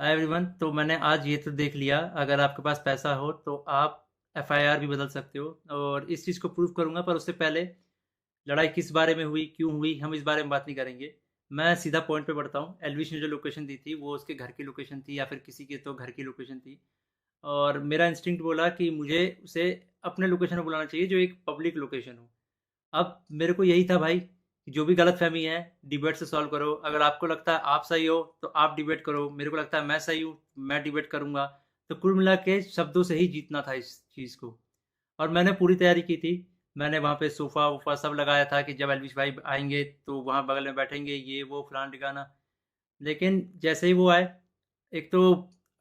Hi everyone. तो मैंने आज ये तो देख लिया, अगर आपके पास पैसा हो तो आप एफआईआर भी बदल सकते हो, और इस चीज़ को प्रूव करूंगा। पर उससे पहले लड़ाई किस बारे में हुई, क्यों हुई, हम इस बारे में बात नहीं करेंगे। मैं सीधा पॉइंट पे बढ़ता हूँ। एलविश ने जो लोकेशन दी थी वो उसके घर की लोकेशन थी, या फिर किसी के तो घर की लोकेशन थी। और मेरा इंस्टिंक्ट बोला कि मुझे उसे अपने लोकेशन में बुलाना चाहिए, जो एक पब्लिक लोकेशन हो। अब मेरे को यही था भाई कि जो भी गलतफहमी है डिबेट से सॉल्व करो। अगर आपको लगता है आप सही हो तो आप डिबेट करो, मेरे को लगता है मैं सही हूँ, मैं डिबेट करूंगा। तो कुल मिला के शब्दों से ही जीतना था इस चीज़ को। और मैंने पूरी तैयारी की थी। मैंने वहाँ पे सोफ़ा वोफ़ा सब लगाया था कि जब एलविश भाई आएंगे तो वहाँ बगल में बैठेंगे, ये वो फलाना ठिकाना। लेकिन जैसे ही वो आए, एक तो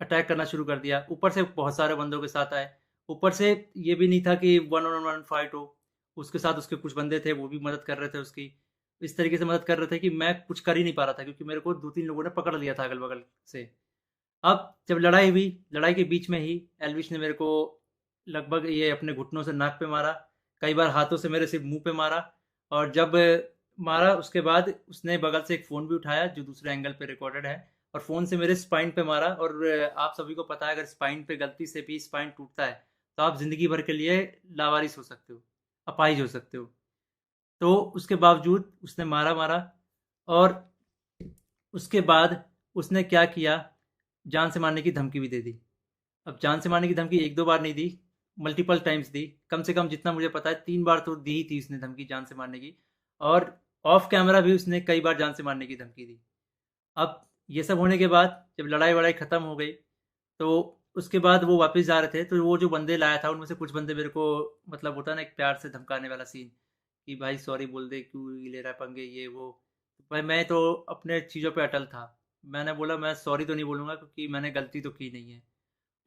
अटैक करना शुरू कर दिया, ऊपर से बहुत सारे बंदों के साथ आए। ऊपर से ये भी नहीं था कि वन ऑन वन फाइट हो। उसके साथ उसके कुछ बंदे थे, वो भी मदद कर रहे थे उसकी। इस तरीके से मदद कर रहे थे कि मैं कुछ कर ही नहीं पा रहा था, क्योंकि मेरे को दो तीन लोगों ने पकड़ लिया था अगल बगल से। अब जब लड़ाई हुई, लड़ाई के बीच में ही एल्विश ने मेरे को लगभग ये अपने घुटनों से नाक पे मारा, कई बार हाथों से मेरे सिर्फ मुंह पे मारा। और जब मारा उसके बाद उसने बगल से एक फ़ोन भी उठाया जो दूसरे एंगल पे रिकॉर्डेड है, और फ़ोन से मेरे स्पाइन पे मारा। और आप सभी को पता है, अगर स्पाइन पे गलती से भी स्पाइन टूटता है तो आप ज़िंदगी भर के लिए लावारिस हो सकते हो, अपाहिज हो सकते हो। तो उसके बावजूद उसने मारा मारा। और उसके बाद उसने क्या किया, जान से मारने की धमकी भी दे दी। अब जान से मारने की धमकी एक दो बार नहीं दी, मल्टीपल टाइम्स दी। कम से कम जितना मुझे पता है 3 बार तो दी ही थी उसने धमकी जान से मारने की। और ऑफ कैमरा भी उसने कई बार जान से मारने की धमकी दी। अब ये सब होने के बाद जब लड़ाई वड़ाई ख़त्म हो गई, तो उसके बाद वो वापस जा रहे थे, तो वो जो बंदे लाया था उनमें से कुछ बंदे मेरे को, मतलब होता है ना एक प्यार से धमकाने वाला सीन, कि भाई सॉरी बोल दे, क्यों ले रहा है पंगे, ये वो। भाई मैं तो अपने चीज़ों पे अटल था। मैंने बोला मैं सॉरी तो नहीं बोलूँगा, क्योंकि मैंने गलती तो की नहीं है।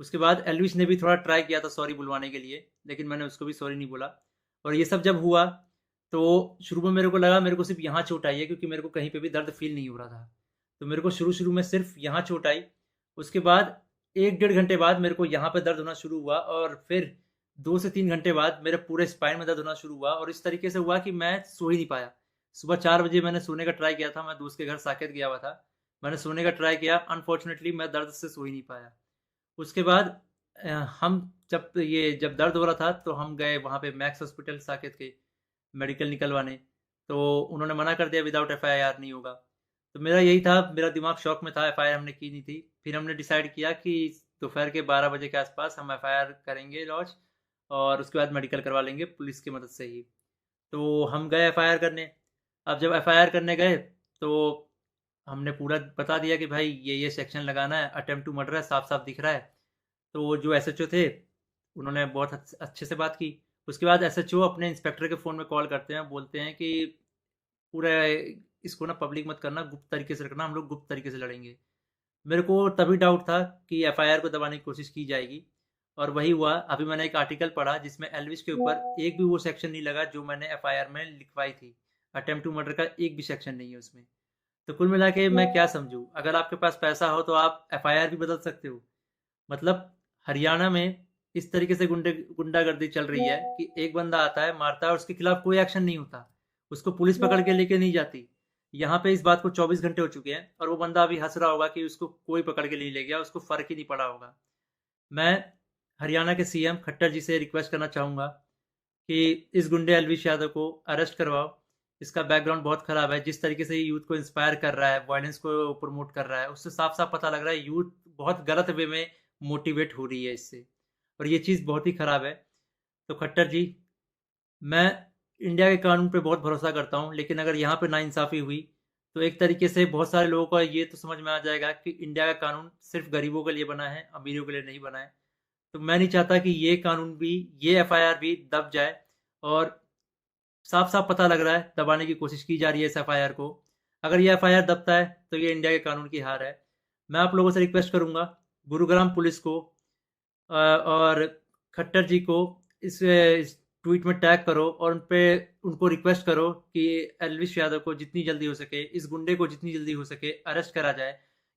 उसके बाद एल्विश ने भी थोड़ा ट्राई किया था सॉरी बुलवाने के लिए, लेकिन मैंने उसको भी सॉरी नहीं बोला। और ये सब जब हुआ, तो शुरू में मेरे को लगा मेरे को सिर्फ यहाँ चोट आई है, क्योंकि मेरे को कहीं पे भी दर्द फील नहीं हो रहा था। तो मेरे को शुरू शुरू में सिर्फ यहाँ चोट आई। उसके बाद एक डेढ़ घंटे बाद मेरे को यहाँ पे दर्द होना शुरू हुआ, और फिर 2 से 3 घंटे बाद मेरे पूरे स्पाइन में दर्द होना शुरू हुआ। और इस तरीके से हुआ कि मैं सो ही नहीं पाया। सुबह 4 बजे मैंने सोने का ट्राई किया था, मैं दोस्त के घर साकेत गया हुआ था। मैंने सोने का ट्राई किया, अनफॉर्चुनेटली मैं दर्द से सो ही नहीं पाया। उसके बाद हम जब दर्द हो रहा था तो हम गए वहाँ पे मैक्स हॉस्पिटल साकेत के, मेडिकल निकलवाने। तो उन्होंने मना कर दिया, विदाउट एफआईआर नहीं होगा। तो मेरा यही था, मेरा दिमाग शॉक में था, एफआईआर हमने की नहीं थी। फिर हमने डिसाइड किया कि दोपहर के 12 बजे के आसपास हम एफआईआर करेंगे लॉन्च, और उसके बाद मेडिकल करवा लेंगे पुलिस की मदद से ही। तो हम गए एफआईआर करने। अब जब एफआईआर करने गए, तो हमने पूरा बता दिया कि भाई ये सेक्शन लगाना है, अटेम्प्ट टू मर्डर है, साफ साफ दिख रहा है। तो वो जो एसएचओ थे, उन्होंने बहुत अच्छे से बात की। उसके बाद एसएचओ अपने इंस्पेक्टर के फ़ोन में कॉल करते हैं, बोलते हैं कि पूरा इसको ना पब्लिक मत करना, गुप्त तरीके से रखना, हम लोग गुप्त तरीके से लड़ेंगे। मेरे को तभी डाउट था कि एफआईआर को दबाने की कोशिश की जाएगी। और वही हुआ। अभी मैंने एक आर्टिकल पढ़ा जिसमें एल्विश के ऊपर एक भी वो सेक्शन नहीं लगा जो मैंने एफआईआर में लिखवाई थी। अटेम्प्ट टू मर्डर का एक भी सेक्शन नहीं है उसमें। तो कुल मिला के मैं क्या समझूं, अगर आपके पास पैसा हो तो आप एफआईआर भी बदल सकते हो। मतलब हरियाणा में इस तरीके से गुंडागर्दी चल रही है कि एक बंदा आता है, मारता है, और उसके खिलाफ कोई एक्शन नहीं होता। उसको पुलिस पकड़ के लेके नहीं जाती। यहाँ पे इस बात को 24 घंटे हो चुके हैं, और वो बंदा अभी हंस रहा होगा कि उसको कोई पकड़ के नहीं ले गया, उसको फर्क ही नहीं पड़ा होगा। मैं हरियाणा के सीएम खट्टर जी से रिक्वेस्ट करना चाहूँगा कि इस गुंडे अलविश यादव को अरेस्ट करवाओ। इसका बैकग्राउंड बहुत ख़राब है। जिस तरीके से ये यूथ को इंस्पायर कर रहा है, वायलेंस को प्रमोट कर रहा है, उससे साफ साफ पता लग रहा है यूथ बहुत गलत वे में मोटिवेट हो रही है इससे। और ये चीज़ बहुत ही ख़राब है। तो खट्टर जी, मैं इंडिया के कानून पे बहुत भरोसा करता हूँ, लेकिन अगर यहाँ पे नाइंसाफ़ी हुई तो एक तरीके से बहुत सारे लोगों को ये तो समझ में आ जाएगा कि इंडिया का कानून सिर्फ गरीबों के लिए बना है, अमीरों के लिए नहीं बना है। तो मैं नहीं चाहता कि ये कानून भी, ये एफआईआर भी दब जाए। और साफ साफ पता लग रहा है दबाने की कोशिश की जा रही है इस एफआईआर को। अगर ये एफआईआर दबता है तो ये इंडिया के कानून की हार है। मैं आप लोगों से रिक्वेस्ट करूंगा, गुरुग्राम पुलिस को और खट्टर जी को इस ट्वीट में टैग करो, और उन पे उनको रिक्वेस्ट करो कि एलविश यादव को जितनी जल्दी हो सके, इस गुंडे को जितनी जल्दी हो सके अरेस्ट करा जाए।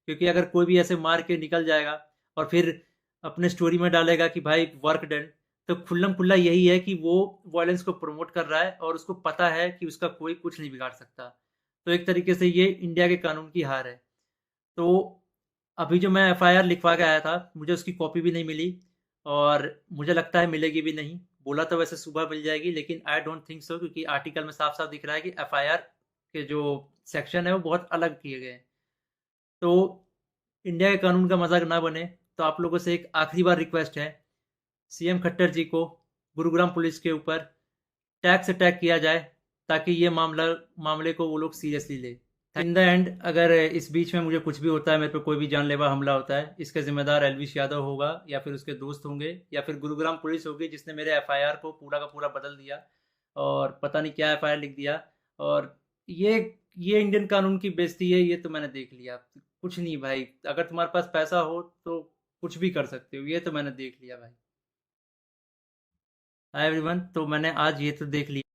क्योंकि अगर कोई भी ऐसे मार के निकल जाएगा और फिर अपने स्टोरी में डालेगा कि भाई वर्क डन, तो खुल्लम खुल्ला यही है कि वो वायलेंस को प्रमोट कर रहा है, और उसको पता है कि उसका कोई कुछ नहीं बिगाड़ सकता। तो एक तरीके से ये इंडिया के कानून की हार है। तो अभी जो मैं एफआईआर लिखवा के आया था, मुझे उसकी कॉपी भी नहीं मिली और मुझे लगता है मिलेगी भी नहीं। बोला तो वैसे सुबह मिल जाएगी, लेकिन आई डोंट थिंक सो, क्योंकि आर्टिकल में साफ-साफ दिख रहा है कि एफआईआर के जो सेक्शन है वो बहुत अलग किए गए हैं। तो इंडिया के कानून का मजाक ना बने, तो आप लोगों से एक आखिरी बार रिक्वेस्ट है, सीएम खट्टर जी को गुरुग्राम पुलिस के ऊपर टैक्स अटैक किया जाए, ताकि ये मामले को वो लोग सीरियसली ले। इन द एंड अगर इस बीच में मुझे कुछ भी होता है, मेरे पे कोई भी जानलेवा हमला होता है, इसका जिम्मेदार एलविश यादव होगा, या फिर उसके दोस्त होंगे, या फिर गुरुग्राम पुलिस होगी जिसने मेरे एफआईआर को पूरा का पूरा बदल दिया और पता नहीं क्या एफआईआर लिख दिया। और ये ये इंडियन कानून की बेइज्जती है, ये तो मैंने देख लिया। कुछ नहीं भाई, अगर तुम्हारे पास पैसा हो तो कुछ भी कर सकते हो, ये तो मैंने देख लिया भाई। हाय एवरीवन, तो मैंने आज ये तो देख लिया।